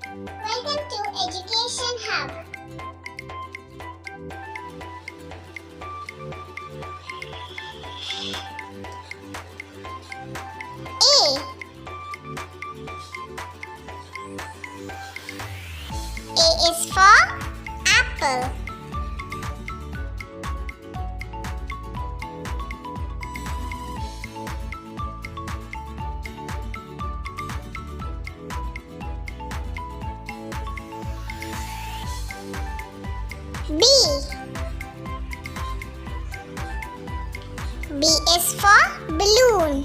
Welcome to Education Hub. A is for apple. B. B is for balloon.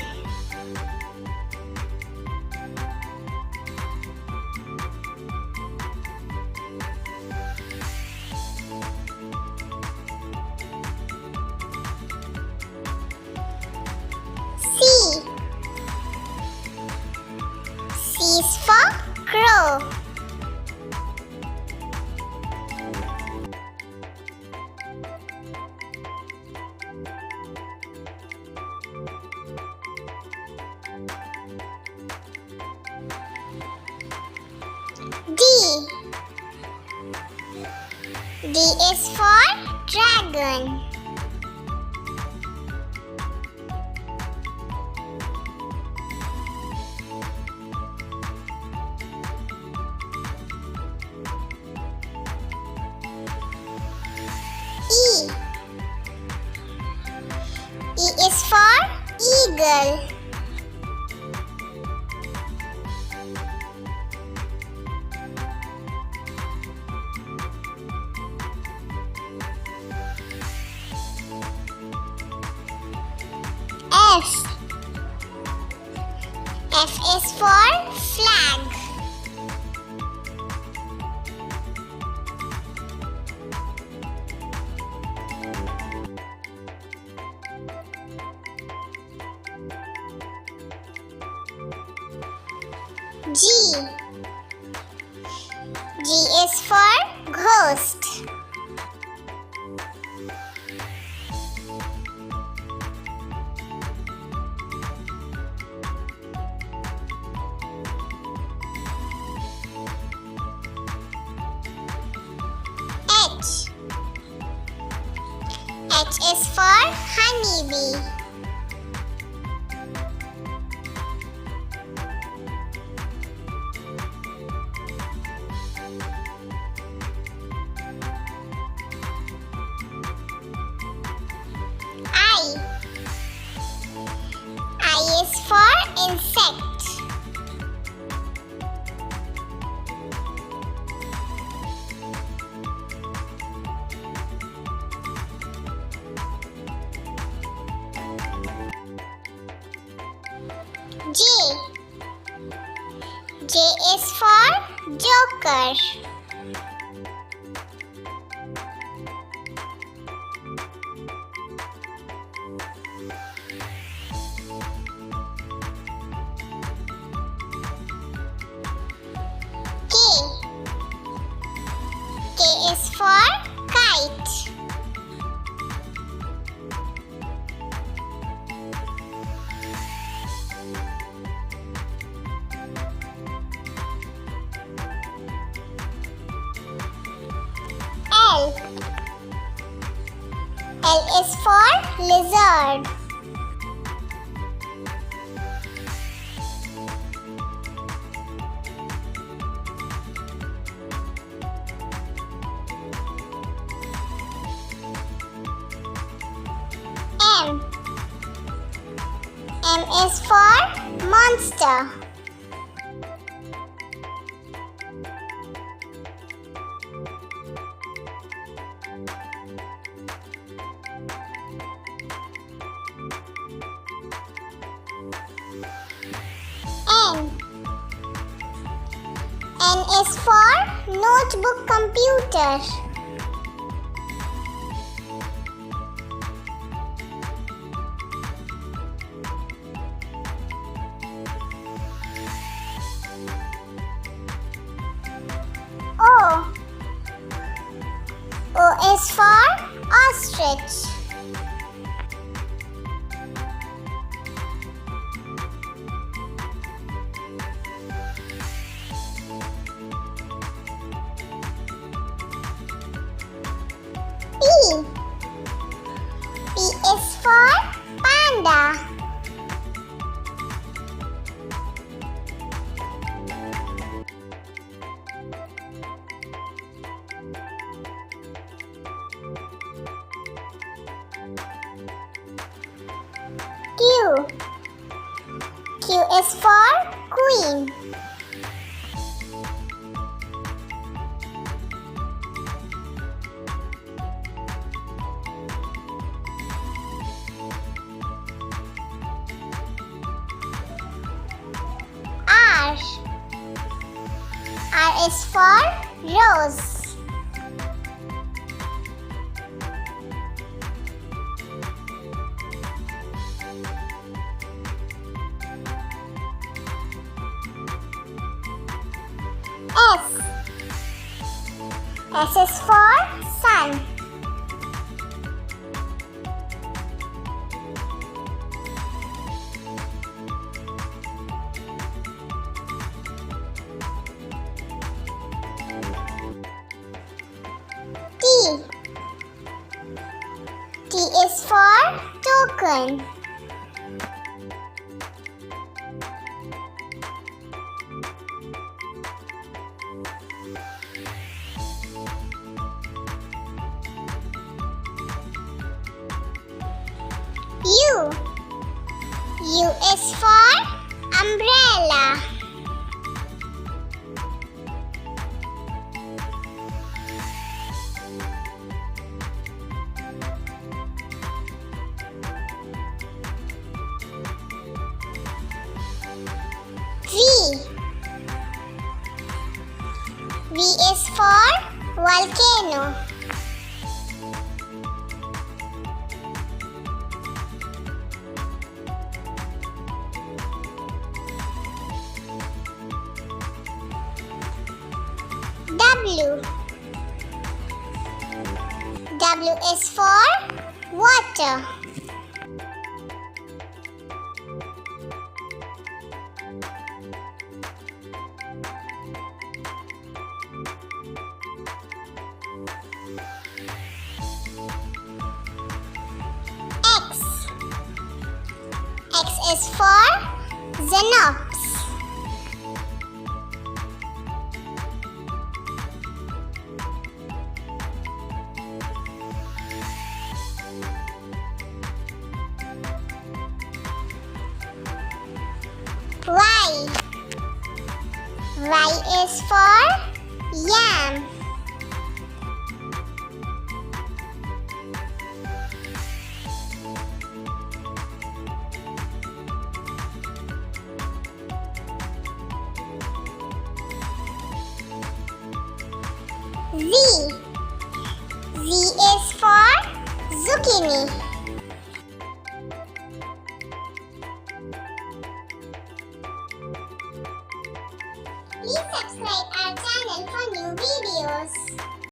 C. C is for crow. D. D is for dragon. E. E is for eagle. F. F is for flag. G. G is for ghost. H. H is for honeybee. I. I is for insect. J. J is for joker. K. K is for kite. L. L is for lizard. M. M is for monster. N. N is for notebook computer. O. O is for ostrich. is for Queen. R. R is for Rose. S. S is for Sun. T. T is for Token. U. U is for Umbrella. V. V is for Volcano. W. W is for Water. X. X is for Xenops. Y. Y is for Yam. Z. Z is for Zucchini. Please subscribe our channel for new videos.